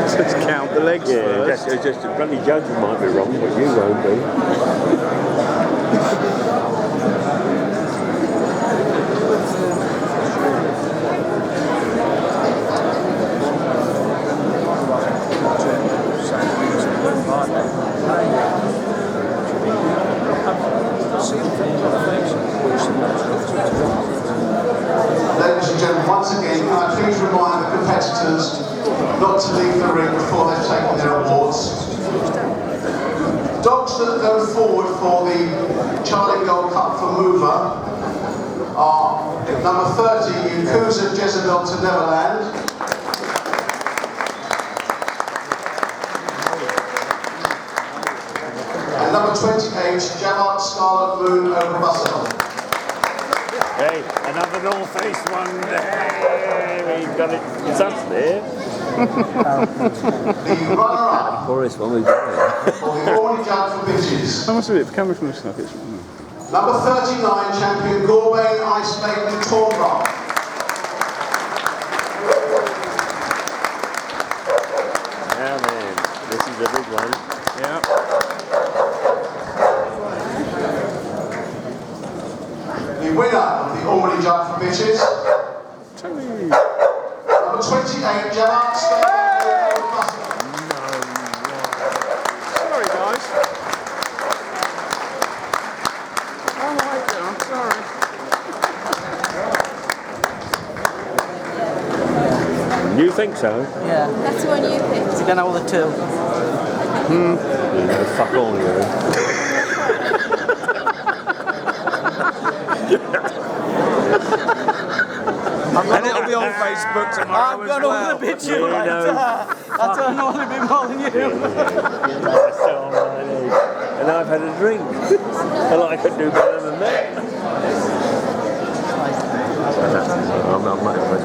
Just count the legs first. Just a bloody judge might be wrong, but you won't be. Ladies and gentlemen, once again, can I please remind the competitors not to leave the ring before they've taken their awards. Dogs that go forward for the Charlie Gold Cup for Mover are number 30, UKUSA Jezebel to Neverland. And number 28, JAVARKE Scarlet Moon over BUSELL. Hey, another North East one there. We've got it. It's us there. The runner-up Forest one we've got it. for the Ormandy Jug for bitches. How much is it? Coming from the snuff, it's Number 39, champion GORBAIN Ice Maiden TAWNBARR. Now then, this is a big one. yeah. The winner of the Ormandy Jug for bitches. Number 28, JAVARKE Scarlet over BUSELL. Sorry, guys. Oh my God, I'm sorry. You think so? Yeah. That's the one you picked. You're gonna hold the two. You know, fuck all you. And it'll be on Facebook tomorrow. I've got all the pictures. That's why I know a bit more than you. And I've had a drink. Well, I could do better than that. I'm not much.